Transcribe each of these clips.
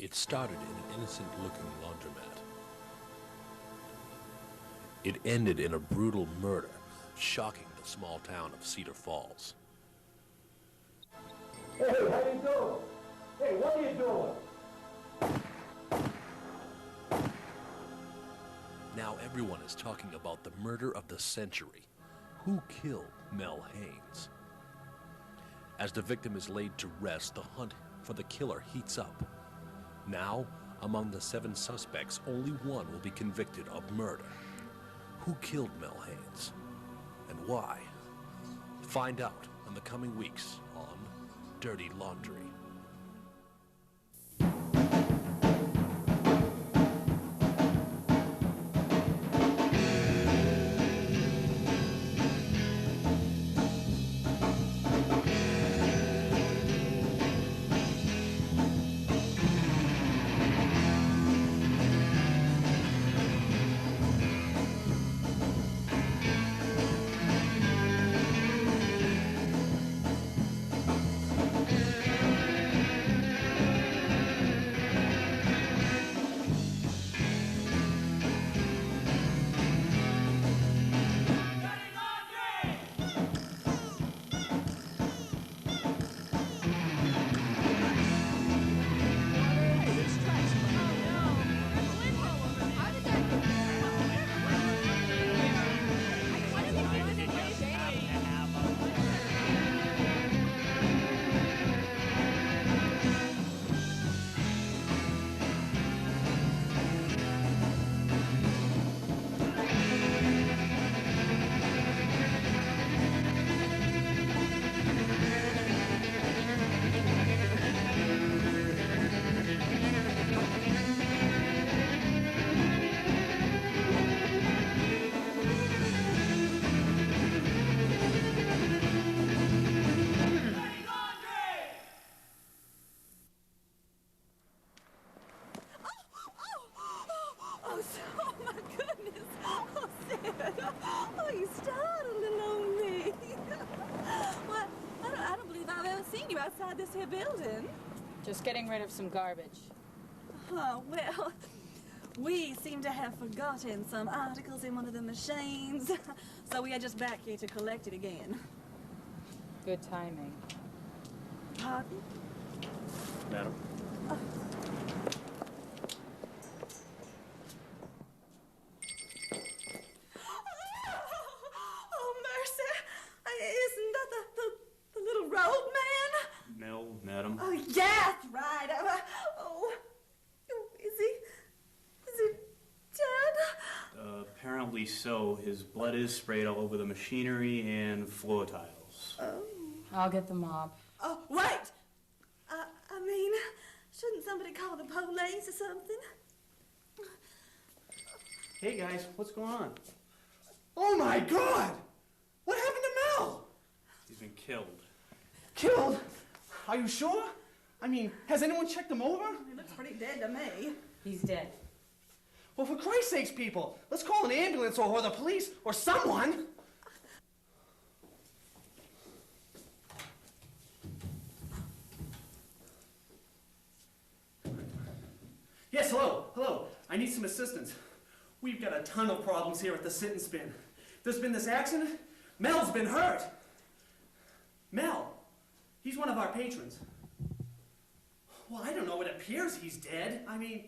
It started in an innocent-looking laundromat. It ended in a brutal murder, shocking the small town of Cedar Falls. Hey, how you doing? Hey, what are you doing? Now everyone is talking about the murder of the century. Who killed Mel Haynes? As the victim is laid to rest, the hunt for the killer heats up. Now, among the 7 suspects, only one will be convicted of murder. Who killed Mel Haynes? And why? Find out in the coming weeks on Dirty Laundry. Outside this here building. Just getting rid of some garbage. Oh, well, we seem to have forgotten some articles in one of the machines, so we are just back here to collect it again. Good timing. Pardon? Madam? Oh, mercy. Isn't that the little road man? No, madam. Oh, yes, right. Oh, is he dead? Apparently so. His blood is sprayed all over the machinery and floor tiles. Oh. I'll get the mop. Oh, wait! I mean, shouldn't somebody call the police or something? Hey guys, what's going on? Oh my God! What happened to Mel? He's been killed. Killed? Are you sure? I mean, has anyone checked him over? He looks pretty dead to me. He's dead. Well, for Christ's sakes, people, let's call an ambulance or the police or someone. Yes, hello. I need some assistance. We've got a ton of problems here at the Sit and Spin. There's been this accident. Mel's been hurt. Mel, he's one of our patrons. Well, I don't know. It appears he's dead. I mean,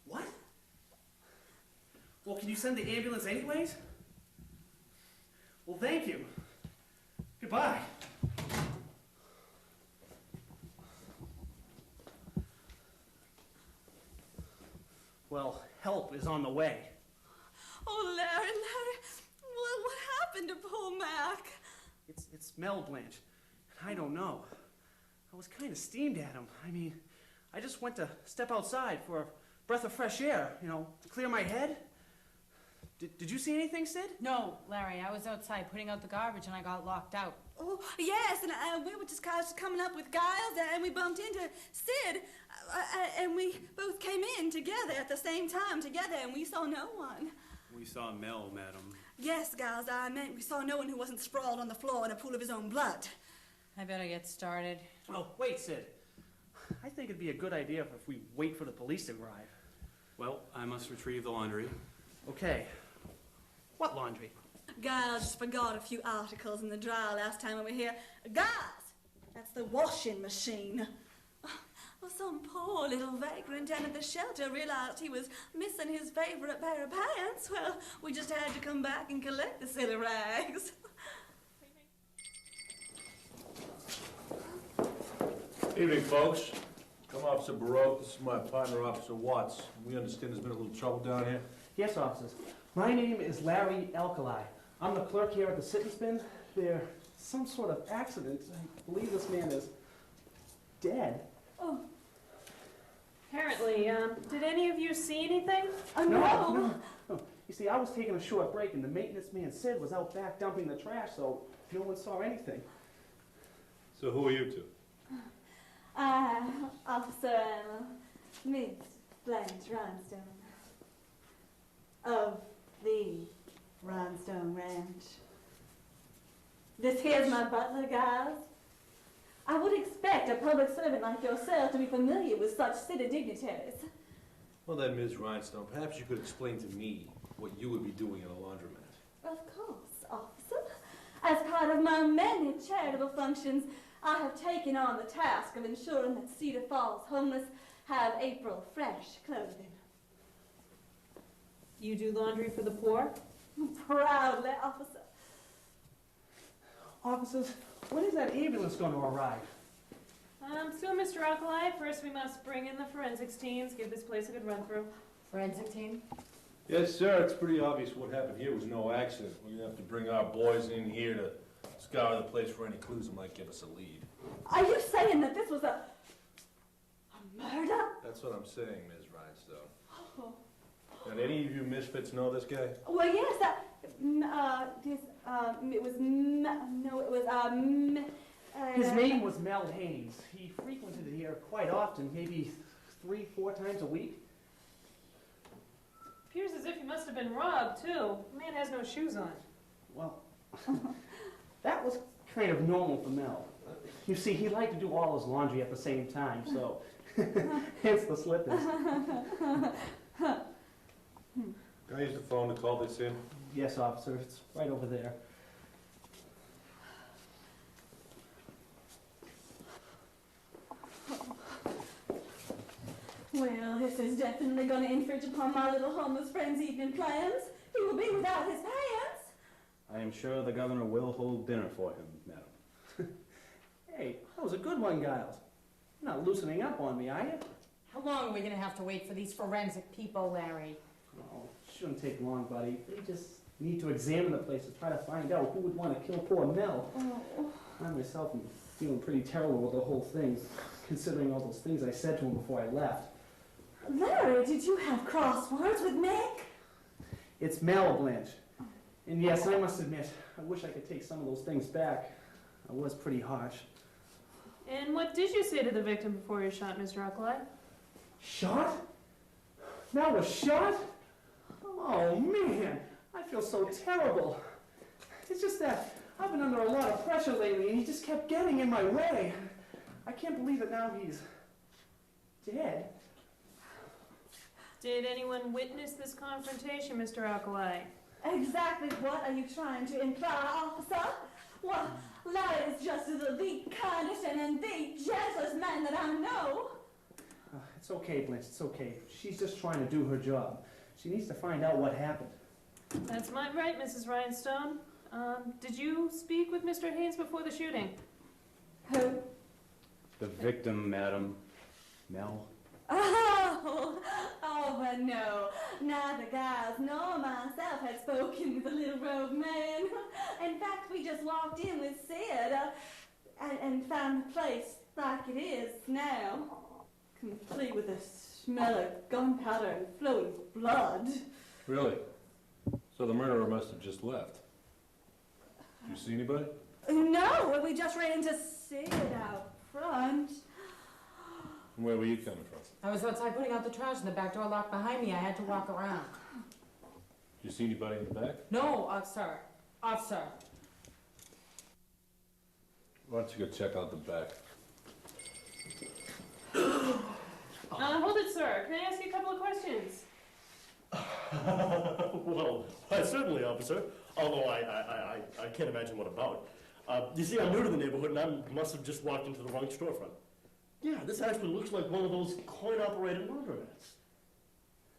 what? Well, can you send the ambulance anyways? Well, thank you. Goodbye. Well, help is on the way. Oh, Larry, what happened to poor Mac? It's Mel, Blanche, and I don't know. I was kind of steamed at him. I mean, I just went to step outside for a breath of fresh air, to clear my head. Did you see anything, Sid? No, Larry, I was outside putting out the garbage and I got locked out. Oh, yes, and we were just coming up with Giles, and we bumped into Sid, and we both came in together at the same time together, and we saw no one. We saw Mel, madam. Yes, Giles, I meant we saw no one who wasn't sprawled on the floor in a pool of his own blood. I better get started. Oh, wait, Sid. I think it'd be a good idea if we wait for the police to arrive. Well, I must retrieve the laundry. Okay. What laundry? Giles just forgot a few articles in the dryer last time we were here. Giles! That's the washing machine. Well, some poor little vagrant down at the shelter realized he was missing his favorite pair of pants. Well, we just had to come back and collect the silly rags. Evening, folks. I'm Officer Baroque. This is my partner, Officer Watts. We understand there's been a little trouble down here. Yes, officers. My name is Larry Alkali. I'm the clerk here at the Sit and Spin. There's some sort of accident. I believe this man is dead. Oh, Apparently, did any of you see anything? no. No. You see, I was taking a short break, and the maintenance man, Sid, was out back dumping the trash, so no one saw anything. So who are you two? Officer Miss Blanche Rhinestone of the Rhinestone Ranch. This here's my butler, guys. I would expect a public servant like yourself to be familiar with such city dignitaries. Well then, Ms. Rhinestone, perhaps you could explain to me what you would be doing in a laundromat. Of course, officer. As part of my many charitable functions, I have taken on the task of ensuring that Cedar Falls homeless have April fresh clothing. You do laundry for the poor? Proudly, officer. Officers, when is that ambulance going to arrive? So, Mr. Alkali, first we must bring in the forensics teams, give this place a good run-through. Forensic team? Yes, sir. It's pretty obvious what happened here was no accident. We're gonna have to bring our boys in here to scour the place for any clues that might give us a lead. Are you saying that this was a murder? That's what I'm saying, Ms. Rhinestone. Did any of you misfits know this guy? Well, yes, His name was Mel Haynes. He frequented here quite often, maybe 3-4 times a week. Appears as if he must have been robbed, too. The man has no shoes on. Well, that was kind of normal for Mel. You see, he liked to do all his laundry at the same time, so hence the slippers. Can I use the phone to call this in? Yes, officer, it's right over there. Well, this is definitely going to infringe upon my little homeless friend's evening plans. He will be without his pants. I am sure the governor will hold dinner for him, madam. Hey, that was a good one, Giles. You're not loosening up on me, are you? How long are we going to have to wait for these forensic people, Larry? Oh, it shouldn't take long, buddy. They just need to examine the place and try to find out who would want to kill poor Mel. Oh. I myself am feeling pretty terrible with the whole thing, considering all those things I said to him before I left. Larry, did you have crosswords with Nick? It's Mel, Blanche. And yes, I must admit, I wish I could take some of those things back. I was pretty harsh. And what did you say to the victim before you shot, Mr. Alkali? Shot? Mel was shot? Oh, man. I feel so terrible. It's just that I've been under a lot of pressure lately, and he just kept getting in my way. I can't believe that now he's dead. Did anyone witness this confrontation, Mr. Alkali? Exactly what are you trying to imply, officer? Well, Larry is just the kindest and the gentlest man that I know. It's okay, Blanche, it's okay. She's just trying to do her job. She needs to find out what happened. That's my right, Mrs. Rhinestone. Did you speak with Mr. Haynes before the shooting? Who? The victim, madam. Mel. But no. Neither Giles nor myself had spoken with the little rogue man. In fact, we just walked in with Sid and found the place like it is now, complete with the smell of gunpowder and flowing blood. Really? So the murderer must have just left. Did you see anybody? No, we just ran into Sid out front. And where were you coming from? I was outside putting out the trash and the back door locked behind me. I had to walk around. Did you see anybody in the back? No, officer. Officer. Why don't you go check out the back? good, sir. Can I ask you a couple of questions? Well, why, certainly, officer. Although I can't imagine what about. You see, I'm new to the neighborhood, and I must have just walked into the wrong storefront. Yeah, this actually looks like one of those coin-operated laundromats.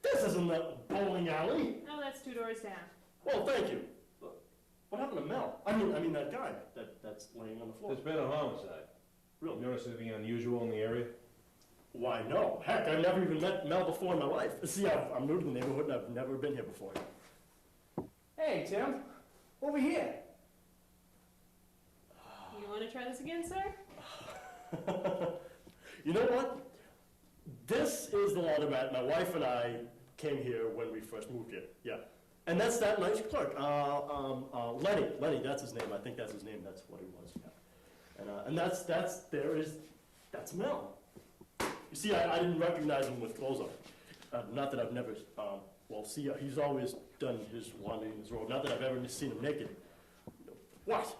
This isn't that bowling alley. Oh, that's 2 doors down. Well, thank you. What happened to Mel? I mean that guy that's laying on the floor. There's been a homicide. Really? You notice anything unusual in the area? Why, no. Heck, I've never even met Mel before in my life. See, I'm new to the neighborhood, and I've never been here before. Hey, Tim. Over here. You want to try this again, sir? You know what? This is the laundromat. My wife and I came here when we first moved here. Yeah. And that's that nice clerk. Lenny. Lenny, that's his name. I think that's his name. That's what he was. Yeah. And that's Mel. You see, I didn't recognize him with clothes on. Not that I've never, see, he's always done his laundry in his robe. Not that I've ever seen him naked. What?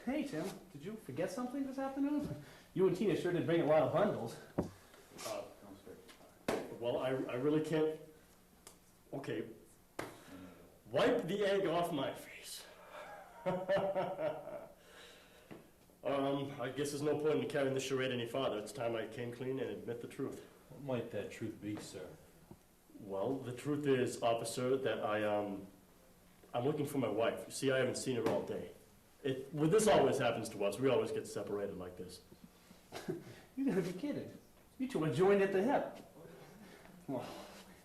Hey, Tim. Did you forget something this afternoon? You and Tina sure did bring a lot of bundles. Well, I really can't. Okay. Wipe the egg off my face. I guess there's no point in carrying this charade any farther. It's time I came clean and admit the truth. What might that truth be, sir? Well, the truth is, officer, that I'm looking for my wife. You see, I haven't seen her all day. Well, this always happens to us. We always get separated like this. You gotta be kidding. You two are joined at the hip. Well,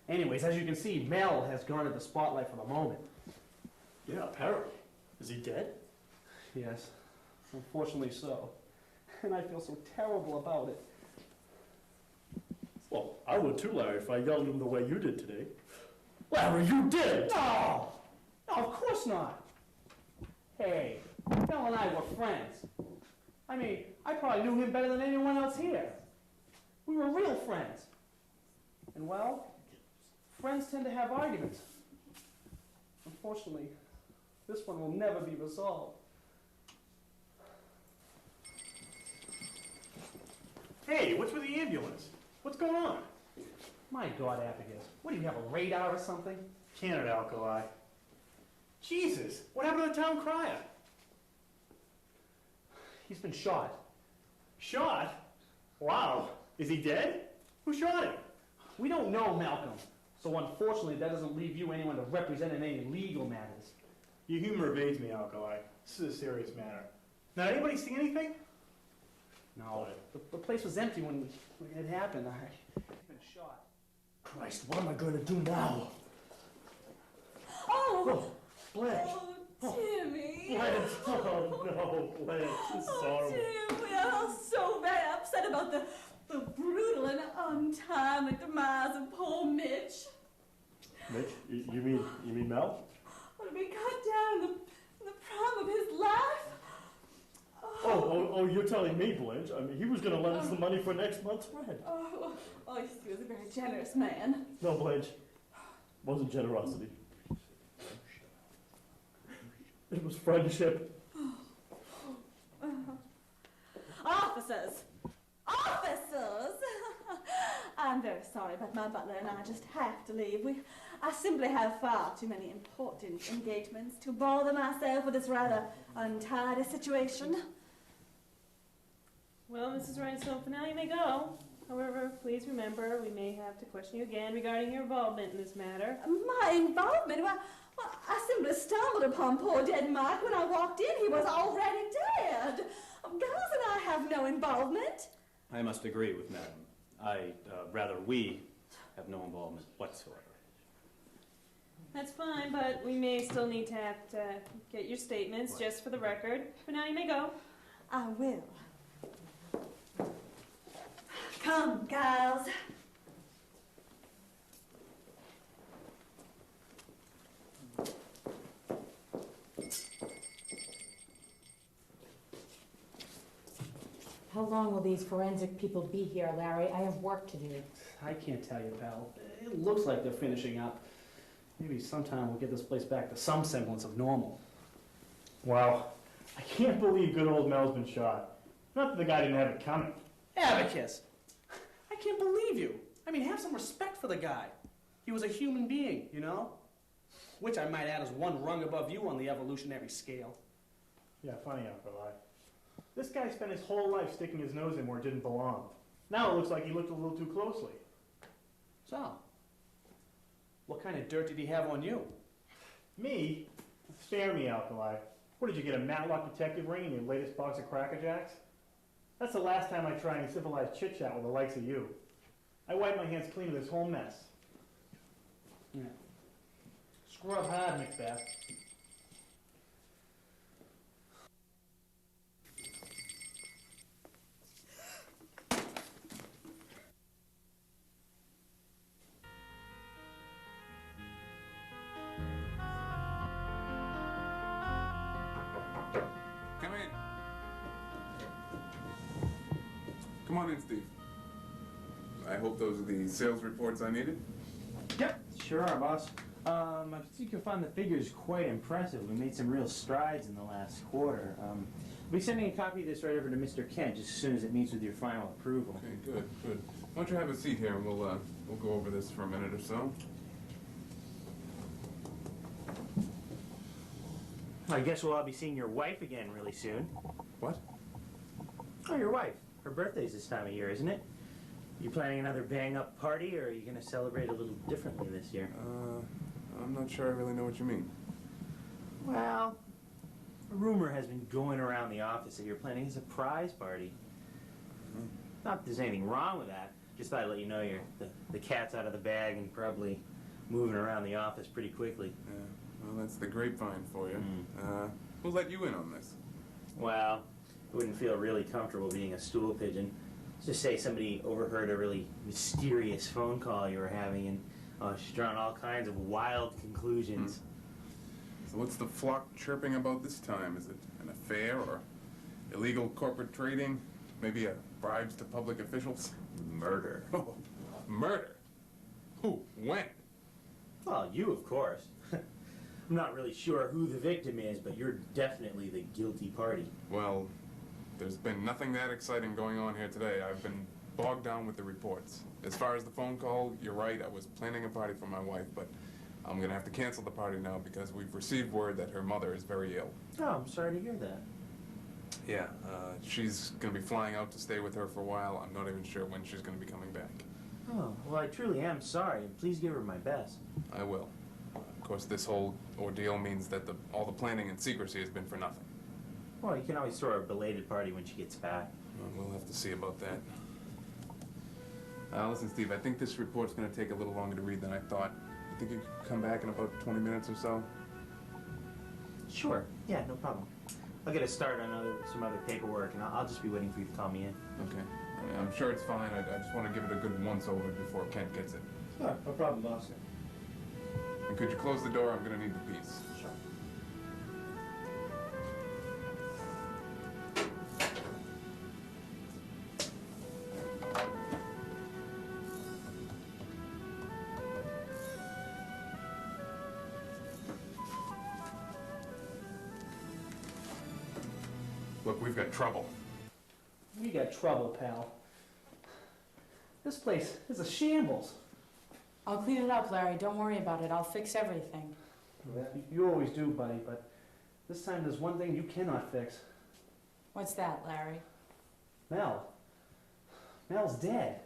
anyways, as you can see, Mel has garnered the spotlight for the moment. Yeah, apparently. Is he dead? Yes, unfortunately so. And I feel so terrible about it. Well, I would too, Larry, if I yelled at him the way you did today. Larry, you did! No! No, of course not. Hey, Mel and I were friends. I mean, I probably knew him better than anyone else here. We were real friends. And well, friends tend to have arguments. Unfortunately, this one will never be resolved. Hey, what's with the ambulance? What's going on? My God, Abacus, what do you have, a radar or something? Canada Alkali. Jesus, what happened to the town crier? He's been shot. Shot? Wow. Is he dead? Who shot him? We don't know, Malcolm. So unfortunately, that doesn't leave you anyone to represent in any legal matters. Your humor evades me, Alkali. This is a serious matter. Now, anybody see anything? No, the place was empty when it happened. He's been shot. Christ, what am I going to do now? Oh! Blanche. Oh, Timmy! Blanche. Oh, no, Blanche. This is horrible. Tim, we are all so very upset about the brutal and untimely demise of poor Mitch. Mitch, you mean Mel? When we cut down in the prime of his life. Oh, you're telling me, Blanche. I mean, he was going to lend us the money for next month's rent. Oh, he was a very generous man. No, Blanche. Wasn't generosity. It was friendship. Officers! Officers! I'm very sorry, but my butler and I just have to leave. I simply have far too many important engagements to bother myself with this rather untidy situation. Well, Mrs. Rhinestone, for now you may go. However, please remember, we may have to question you again regarding your involvement in this matter. My involvement? Well, I simply stumbled upon poor dead Mike. When I walked in, he was already dead. Girls and I have no involvement. I must agree with Madam. We have no involvement whatsoever. That's fine, but we may still need to have to get your statements just for the record. For now, you may go. I will. Come, girls. How long will these forensic people be here, Larry? I have work to do. I can't tell you, pal. It looks like they're finishing up. Maybe sometime we'll get this place back to some semblance of normal. Wow. I can't believe good old Mel's been shot. Not that the guy didn't have it coming. Abacus! I can't believe you. I mean, have some respect for the guy. He was a human being, you know? Which I might add is one rung above you on the evolutionary scale. Yeah, funny, Uncle Eli. This guy spent his whole life sticking his nose in where it didn't belong. Now it looks like he looked a little too closely. So, what kind of dirt did he have on you? Me? Spare me, Alkali. What did you get, a Matlock detective ring in your latest box of Cracker Jacks? That's the last time I try any civilized chit-chat with the likes of you. I wipe my hands clean of this whole mess. Yeah. Scrub hard, Macbeth. Come in. Come on in, Steve. I hope those are the sales reports I needed. Yep, sure are, boss. I think you'll find the figures quite impressive. We made some real strides in the last quarter. We'll be sending a copy of this right over to Mr. Kent just as soon as it meets with your final approval. Okay, good, good. Why don't you have a seat here and we'll go over this for a minute or so. I guess we'll all be seeing your wife again really soon. What? Oh, your wife. Her birthday's this time of year, isn't it? You planning another bang-up party, or are you going to celebrate a little differently this year? I'm not sure I really know what you mean. Well, a rumor has been going around the office that you're planning a surprise party. Not that there's anything wrong with that. Just thought I'd let you know the cat's out of the bag and probably moving around the office pretty quickly. Yeah, well, that's the grapevine for you. We'll let you in on this. Well, I wouldn't feel really comfortable being a stool pigeon. Let's just say somebody overheard a really mysterious phone call you were having, and she's drawn all kinds of wild conclusions. So what's the flock chirping about this time? Is it an affair or illegal corporate trading? Maybe bribes to public officials? Murder. Oh, murder? Who? When? Well, you, of course. I'm not really sure who the victim is, but you're definitely the guilty party. Well, there's been nothing that exciting going on here today. I've been bogged down with the reports. As far as the phone call, you're right. I was planning a party for my wife, but I'm going to have to cancel the party now because we've received word that her mother is very ill. Oh, I'm sorry to hear that. Yeah, she's going to be flying out to stay with her for a while. I'm not even sure when she's going to be coming back. Oh, well, I truly am sorry, and please give her my best. I will. Of course, this whole ordeal means that all the planning and secrecy has been for nothing. Well, you can always throw her a belated party when she gets back. Well, we'll have to see about that. Listen, Steve, I think this report's going to take a little longer to read than I thought. You think you could come back in about 20 minutes or so? Sure. Yeah, no problem. I'll get a start on some other paperwork, and I'll just be waiting for you to call me in. Okay. I mean, I'm sure it's fine. I just want to give it a good once-over before Kent gets it. Sure, no problem, boss. And could you close the door? I'm going to need the piece. Sure. Look, we've got trouble. We got trouble, pal. This place is a shambles. I'll clean it up, Larry. Don't worry about it. I'll fix everything. You always do, buddy, but this time there's one thing you cannot fix. What's that, Larry? Mel. Mel's dead.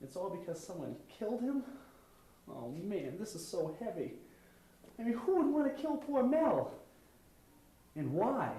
It's all because someone killed him? Oh man, this is so heavy. I mean, who would want to kill poor Mel? And why?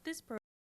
This program